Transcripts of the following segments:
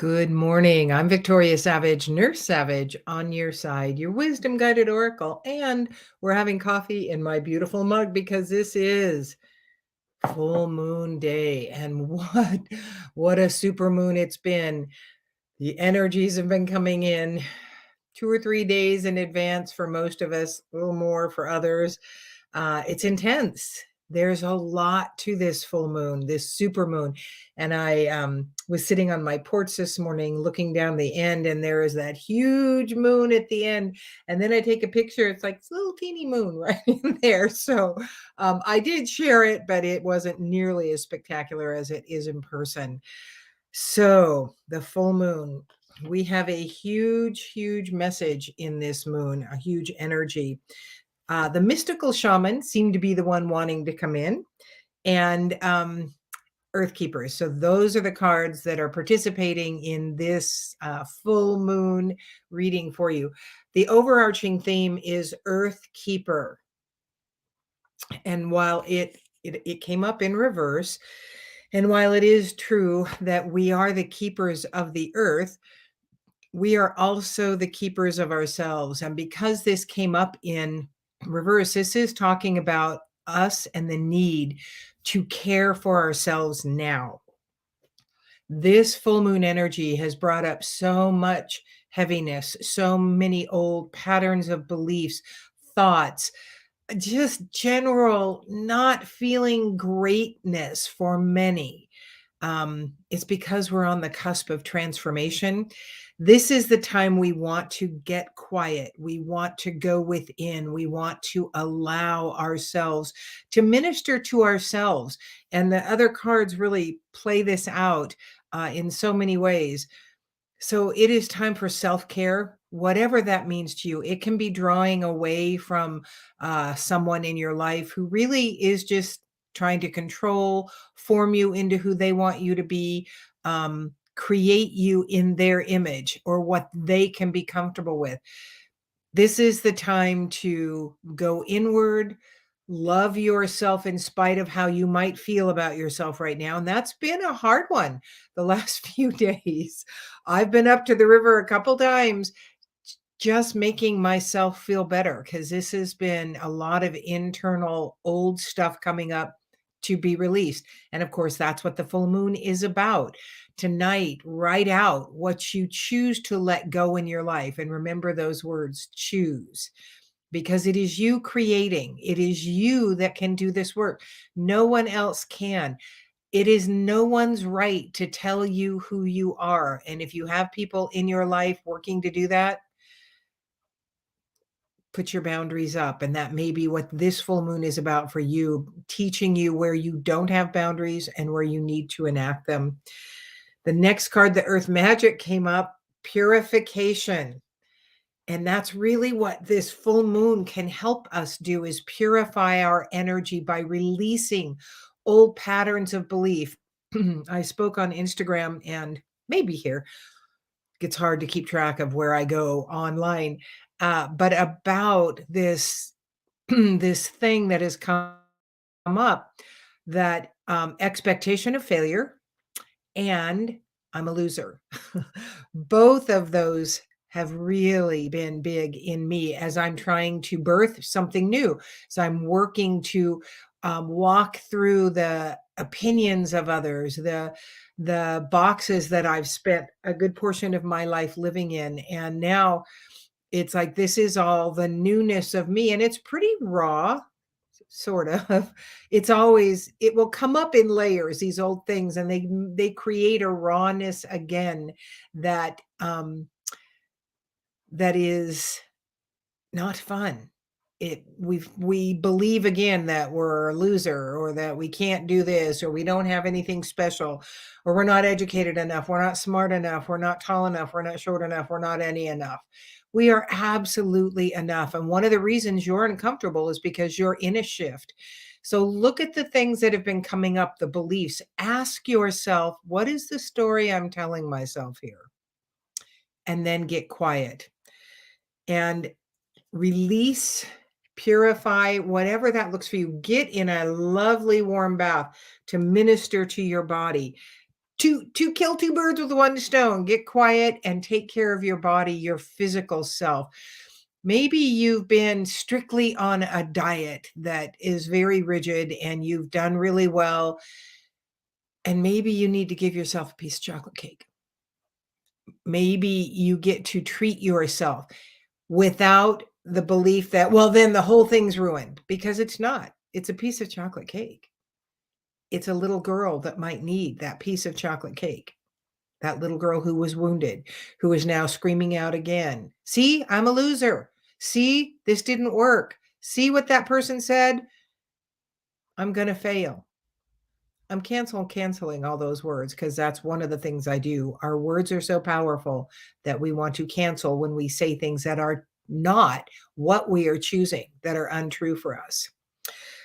Good morning. I'm Victoria Savage, Nurse Savage, on your side, your wisdom guided oracle. And we're having coffee in my beautiful mug because this is full moon day. And what a super moon it's been. The energies have been coming in 2 or 3 days in advance for most of us, a little more for others. It's intense. There's a lot to this full moon, this super moon. And I was sitting on my porch this morning looking down the end, and there is that huge moon at the end. And then I take a picture. It's like this little teeny moon right in there. So I did share it, but it wasn't nearly as spectacular as it is in person. So the full moon, we have a huge, huge message in this moon, a huge energy. The mystical shaman seemed to be the one wanting to come in, and earth keepers. So those are the cards that are participating in this full moon reading for you. The overarching theme is earth keeper. And while it came up in reverse, and while it is true that we are the keepers of the earth, we are also the keepers of ourselves. And because this came up in reverse, this is talking about us and the need to care for ourselves now. This full moon energy has brought up so much heaviness, so many old patterns of beliefs, thoughts, just general not feeling greatness for many. It's because we're on the cusp of transformation. This is the time we want to get quiet. We want to go within. We want to allow ourselves to minister to ourselves. And the other cards really play this out in so many ways. So it is time for self-care, whatever that means to you. It can be drawing away from someone in your life who really is just trying to control, form you into who they want you to be, create you in their image or what they can be comfortable with. This is the time to go inward, love yourself in spite of how you might feel about yourself right now. And that's been a hard one the last few days. I've been up to the river a couple times just making myself feel better because this has been a lot of internal old stuff coming up to be released. And of course, that's what the full moon is about. Tonight, write out what you choose to let go in your life. And remember those words, choose, because it is you creating. It is you that can do this work. No one else can. It is no one's right to tell you who you are. And if you have people in your life working to do that, put your boundaries up. And that may be what this full moon is about for you, teaching you where you don't have boundaries and where you need to enact them. The next card, the Earth Magic, came up, purification. And that's really what this full moon can help us do, is purify our energy by releasing old patterns of belief. I spoke on Instagram and maybe here. It's hard to keep track of where I go online, but about this this thing that has come up, that expectation of failure and I'm a loser. Both of those have really been big in me as I'm trying to birth something new. So I'm working to walk through the opinions of others, the boxes that I've spent a good portion of my life living in. And now it's like this is all the newness of me, and it's pretty raw, sort of. It's always, it will come up in layers, these old things, and they create a rawness again that that is not fun. We believe again that we're a loser, or that we can't do this, or we don't have anything special, or we're not educated enough, we're not smart enough, we're not tall enough, we're not short enough, we're not any enough. We are absolutely enough. And one of the reasons you're uncomfortable is because you're in a shift. So look at the things that have been coming up, the beliefs. Ask yourself, what is the story I'm telling myself here? And then get quiet and release, purify, whatever that looks for you. Get in a lovely warm bath to minister to your body. To kill two birds with one stone. Get quiet and take care of your body, your physical self. Maybe you've been strictly on a diet that is very rigid and you've done really well, and maybe you need to give yourself a piece of chocolate cake. Maybe you get to treat yourself without the belief that, well, then the whole thing's ruined, because it's not. It's a piece of chocolate cake. It's a little girl that might need that piece of chocolate cake. That little girl who was wounded, who is now screaming out again. See, I'm a loser. See, this didn't work. See what that person said? I'm going to fail. I'm canceling all those words because that's one of the things I do. Our words are so powerful that we want to cancel when we say things that are not what we are choosing, that are untrue for us.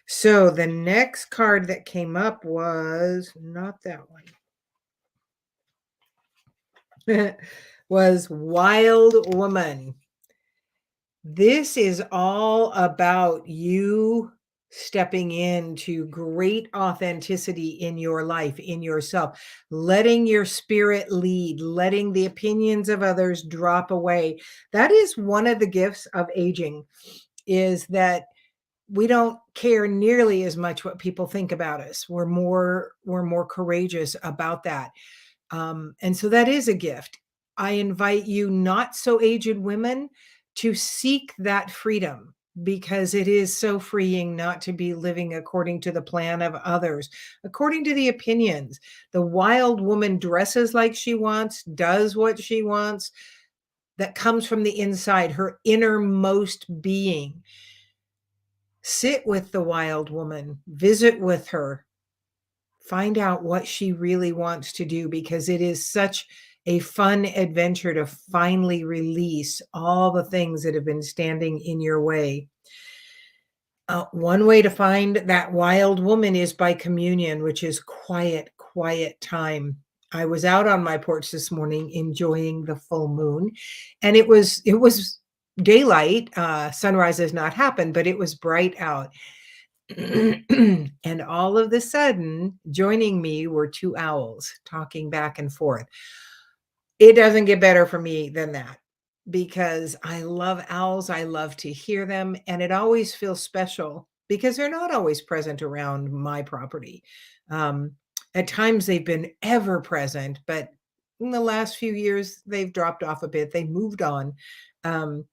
So the next card that came up was not that one. Was Wild Woman. This is all about you stepping into great authenticity in your life, in yourself, letting your spirit lead, letting the opinions of others drop away. That is one of the gifts of aging, is that we don't care nearly as much what people think about us. We're more courageous about that. And so that is a gift. I invite you, not so aged women, to seek that freedom, because it is so freeing not to be living according to the plan of others, according to the opinions. The wild woman dresses like she wants, does what she wants, that comes from the inside, her innermost being. Sit with the wild woman, visit with her, find out what she really wants to do, because it is such a fun adventure to finally release all the things that have been standing in your way. One way to find that wild woman is by communion, which is quiet, quiet time. I was out on my porch this morning enjoying the full moon, and it was daylight. Sunrise has not happened, but it was bright out. And all of the sudden, joining me were two owls talking back and forth. It doesn't get better for me than that, because I love owls. I love to hear them, and it always feels special because they're not always present around my property. Um, at times they've been ever present, but in the last few years they've dropped off a bit. They moved on. Um,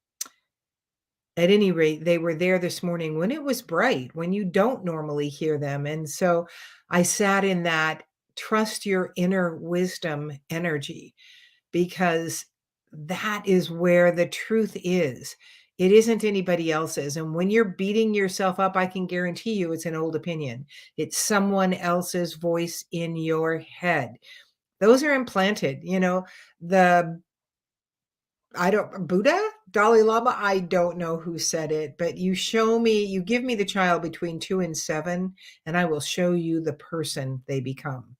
at any rate, they were there this morning when it was bright, when you don't normally hear them. And so I sat in that trust your inner wisdom energy, because that is where the truth is. It isn't anybody else's. And when you're beating yourself up, I can guarantee you it's an old opinion. It's someone else's voice in your head. Those are implanted. The I don't Buddha? Dalai Lama? I don't know who said it, but you give me the child between 2 and 7, and I will show you the person they become.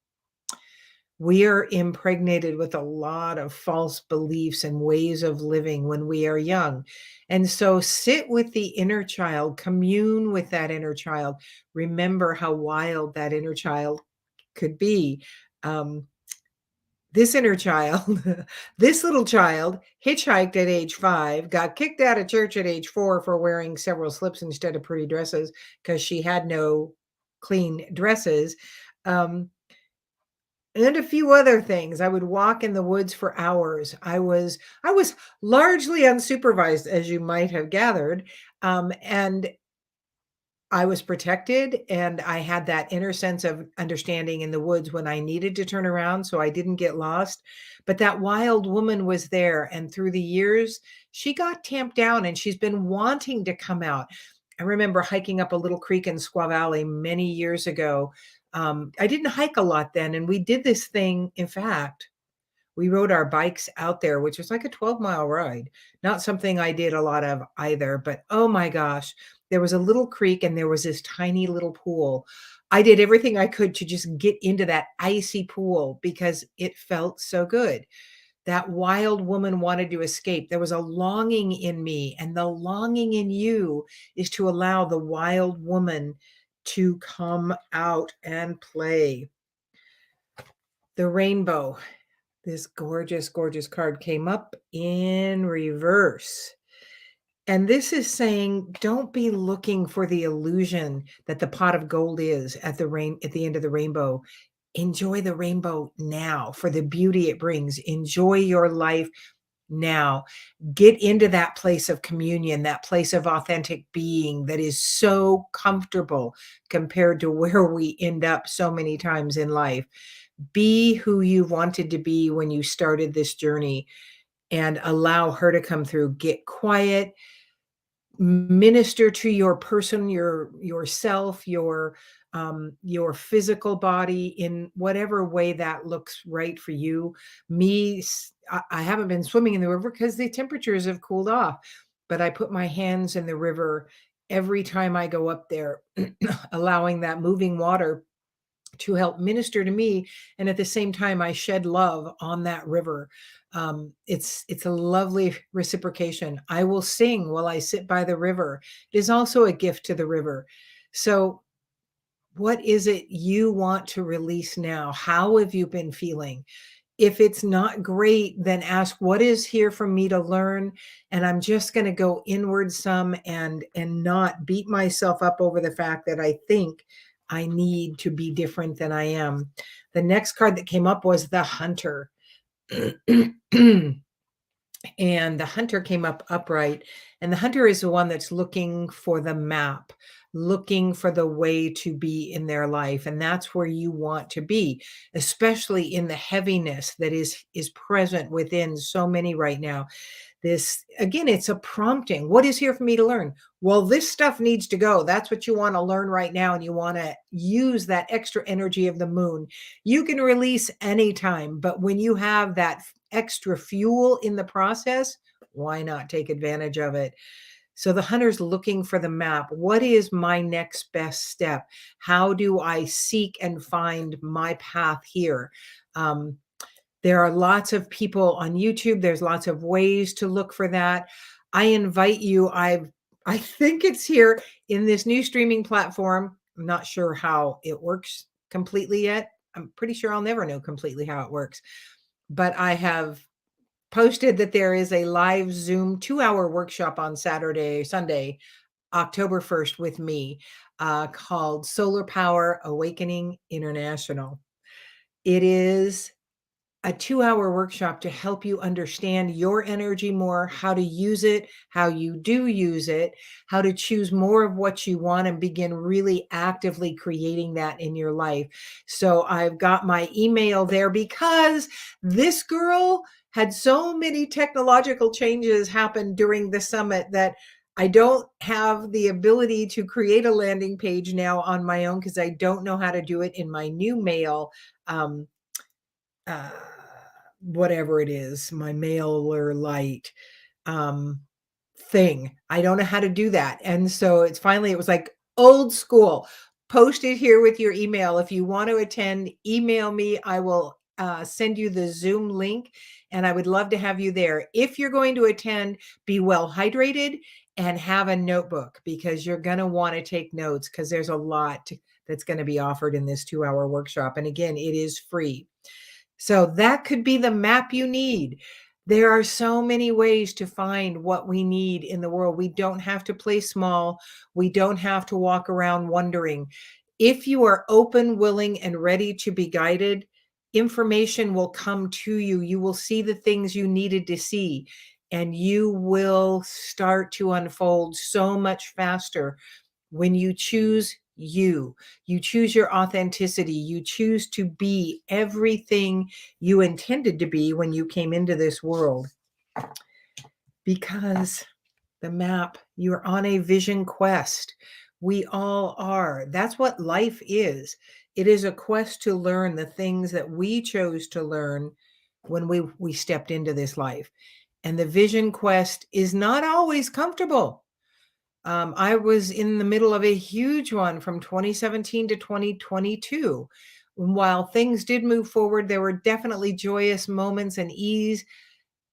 We are impregnated with a lot of false beliefs and ways of living when we are young. And so sit with the inner child, commune with that inner child. Remember how wild that inner child could be. Um, this inner child, this little child hitchhiked at age 5, got kicked out of church at age 4 for wearing several slips instead of pretty dresses because she had no clean dresses. Um, and a few other things. I would walk in the woods for hours. I was largely unsupervised, as you might have gathered. And I was protected, and I had that inner sense of understanding in the woods when I needed to turn around so I didn't get lost. But that wild woman was there, and through the years, she got tamped down and she's been wanting to come out. I remember hiking up a little creek in Squaw Valley many years ago. I didn't hike a lot then, and we did this thing. In fact, we rode our bikes out there, which was like a 12-mile ride. Not something I did a lot of either, but oh my gosh, there was a little creek and there was this tiny little pool. I did everything I could to just get into that icy pool because it felt so good. That wild woman wanted to escape. There was a longing in me, and the longing in you is to allow the wild woman to come out and play. The rainbow. This gorgeous, gorgeous card came up in reverse. And this is saying, don't be looking for the illusion that the pot of gold is at the end of the rainbow. Enjoy the rainbow now for the beauty it brings. Enjoy your life now. Get into that place of communion, that place of authentic being that is so comfortable compared to where we end up so many times in life. Be who you wanted to be when you started this journey and allow her to come through. Get quiet, minister to your person, yourself, your physical body in whatever way that looks right for you. I haven't been swimming in the river because the temperatures have cooled off, but I put my hands in the river every time I go up there, allowing that moving water to help minister to me, and at the same time I shed love on that river. It's a lovely reciprocation. I will sing while I sit by the river. It is also a gift to the river. So what is it you want to release now? How have you been feeling? If it's not great, then ask, what is here for me to learn? And I'm just going to go inward some and not beat myself up over the fact that I think I need to be different than I am. The next card that came up was the Hunter. And the Hunter came up upright. And the Hunter is the one that's looking for the map, looking for the way to be in their life. And that's where you want to be, especially in the heaviness that is present within so many right now. This, again, it's a prompting. What is here for me to learn? Well, this stuff needs to go. That's what you want to learn right now. And you want to use that extra energy of the moon. You can release anytime, but when you have that extra fuel in the process, why not take advantage of it? So the hunter's looking for the map. What is my next best step? How do I seek and find my path here? There are lots of people on YouTube. There's lots of ways to look for that. I invite you. I think it's here in this new streaming platform. I'm not sure how it works completely yet. I'm pretty sure I'll never know completely how it works. But I have posted that there is a live Zoom 2-hour workshop on Sunday, October 1st with me, called Solar Power Awakening International. It is a 2-hour workshop to help you understand your energy more, how to use it, how you do use it, how to choose more of what you want and begin really actively creating that in your life. So I've got my email there because this girl had so many technological changes happen during the summit that I don't have the ability to create a landing page now on my own because I don't know how to do it in my new mail. Uh, Whatever it is, my mailer light um, thing. I don't know how to do that. And so it was like old school. Post it here with your email. If you want to attend, email me. I will send you the Zoom link and I would love to have you there. If you're going to attend, be well hydrated and have a notebook because you're going to want to take notes because there's a lot that's going to be offered in this 2-hour workshop. And again, it is free. So that could be the map you need. There are so many ways to find what we need in the world. We don't have to play small. We don't have to walk around wondering. If you are open, willing, and ready to be guided, information will come to you. You will see the things you needed to see, and you will start to unfold so much faster when you choose you choose your authenticity, you choose to be everything you intended to be when you came into this world. Because the map, you're on a vision quest. We all are. That's what life is. It is a quest to learn the things that we chose to learn when we stepped into this life. And the vision quest is not always comfortable. I was in the middle of a huge one from 2017 to 2022. While things did move forward, there were definitely joyous moments and ease.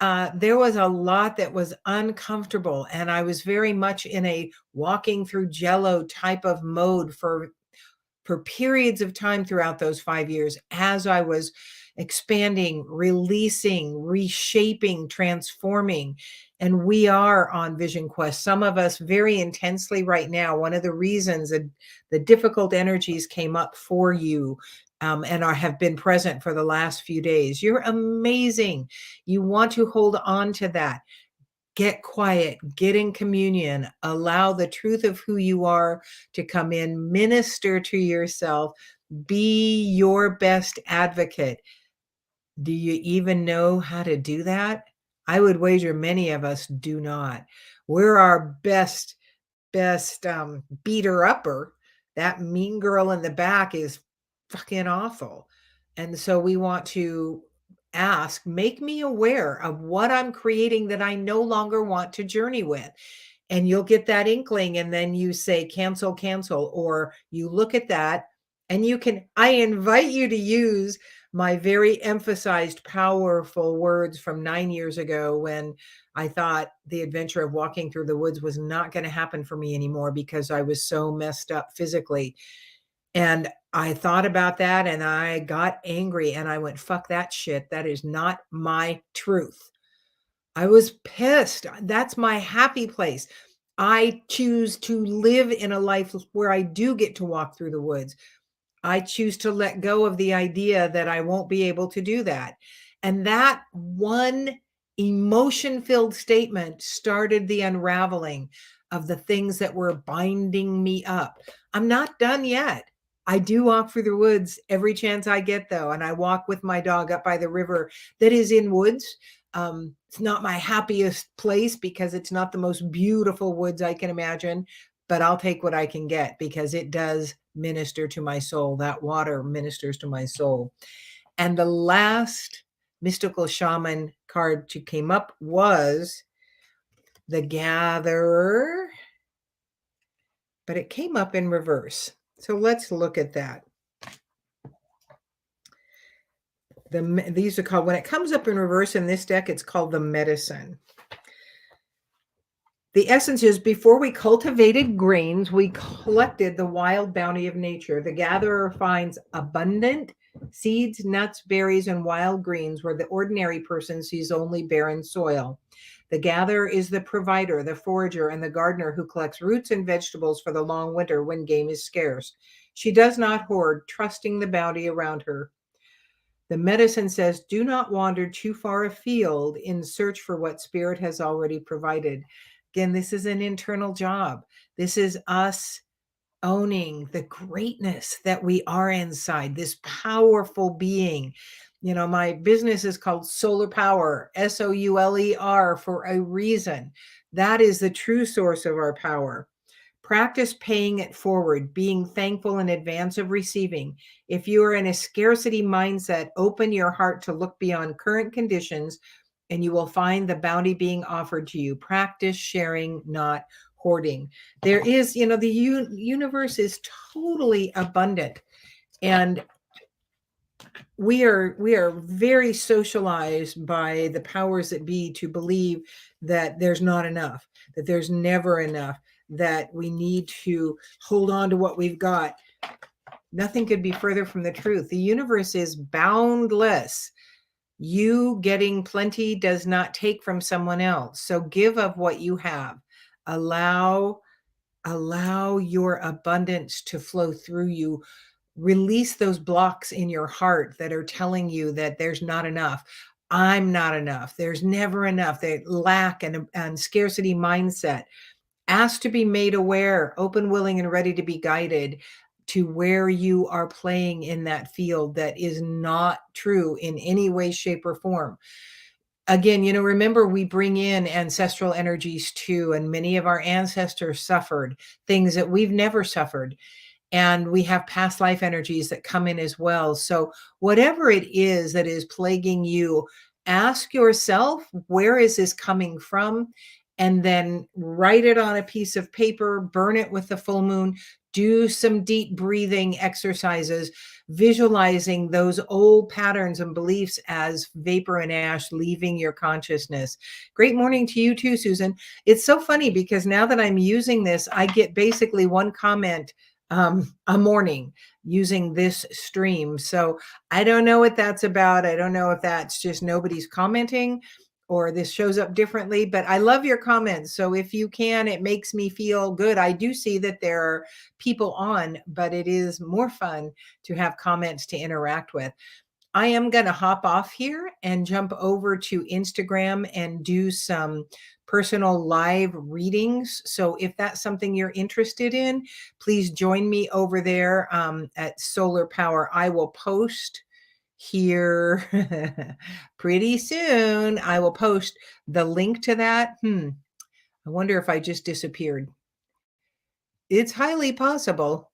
There was a lot that was uncomfortable, and I was very much in a walking through jello type of mode for periods of time throughout those 5 years as I was expanding, releasing, reshaping, transforming. And we are on Vision Quest, some of us very intensely right now. One of the reasons that the difficult energies came up for you and have been present for the last few days. You're amazing. You want to hold on to that. Get quiet, get in communion, allow the truth of who you are to come in, minister to yourself, be your best advocate. Do you even know how to do that? I would wager many of us do not. We're our best beater upper. That mean girl in the back is fucking awful. And so we want to ask, make me aware of what I'm creating that I no longer want to journey with. And you'll get that inkling. And then you say, cancel, cancel, or you look at that and I invite you to use my very emphasized, powerful words from 9 years ago when I thought the adventure of walking through the woods was not going to happen for me anymore because I was so messed up physically. And I thought about that and I got angry and I went, fuck that shit. That is not my truth. I was pissed. That's my happy place. I choose to live in a life where I do get to walk through the woods. I choose to let go of the idea that I won't be able to do that. And that one emotion-filled statement started the unraveling of the things that were binding me up. I'm not done yet. I do walk through the woods every chance I get, though, and I walk with my dog up by the river that is in woods. It's not my happiest place because it's not the most beautiful woods I can imagine, but I'll take what I can get because it does minister to my soul. That water ministers to my soul. And the last mystical shaman card to came up was the Gatherer, but it came up in reverse. So let's look at that. These are called, when it comes up in reverse in this deck, it's called the Medicine. The essence is, before we cultivated grains, we collected the wild bounty of nature. The gatherer finds abundant seeds, nuts, berries, and wild greens where the ordinary person sees only barren soil. The gatherer is the provider, the forager, and the gardener who collects roots and vegetables for the long winter when game is scarce. She does not hoard, trusting the bounty around her. The medicine says, do not wander too far afield in search for what spirit has already provided. Again, this is an internal job. This is us owning the greatness that we are inside, this powerful being. You know, my business is called Solar Power, SOULER, for a reason. That is the true source of our power. Practice paying it forward, being thankful in advance of receiving. If you are in a scarcity mindset, open your heart to look beyond current conditions and you will find the bounty being offered to you. Practice sharing, not hoarding. There is, you know, the universe is totally abundant. And we are very socialized by the powers that be to believe that there's not enough, that there's never enough, that we need to hold on to what we've got. Nothing could be further from the truth. The universe is boundless. You getting plenty does not take from someone else. So give of what you have. Allow your abundance to flow through you. Release those blocks in your heart that are telling you that there's not enough. I'm not enough. There's never enough. They lack and scarcity mindset. Ask to be made aware, open, willing, and ready to be guided to where you are playing in that field that is not true in any way, shape, or form. Again, you know, remember, we bring in ancestral energies too, and many of our ancestors suffered things that we've never suffered. And we have past life energies that come in as well. So whatever it is that is plaguing you, ask yourself, where is this coming from? And then write it on a piece of paper, burn it with the full moon, do some deep breathing exercises, visualizing those old patterns and beliefs as vapor and ash leaving your consciousness. Great morning to you too, Susan. It's so funny because now that I'm using this, I get basically one comment a morning using this stream. So I don't know what that's about. I don't know if that's just nobody's commenting or this shows up differently, but I love your comments. So if you can, it makes me feel good. I do see that there are people on, but it is more fun to have comments to interact with. I am going to hop off here and jump over to Instagram and do some personal live readings. So if that's something you're interested in, please join me over there at Solar Power. I will post here pretty soon. I will post the link to that. I wonder if I just disappeared. It's highly possible.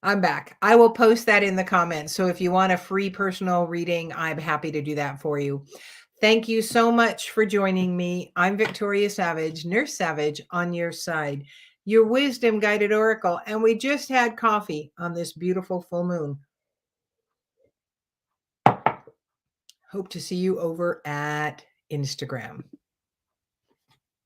I'm back. I will post that in the comments. So if you want a free personal reading, I'm happy to do that for you. Thank you so much for joining me. I'm Victoria Savage, Nurse Savage on your side, your wisdom guided oracle. And we just had coffee on this beautiful full moon. Hope to see you over at Instagram.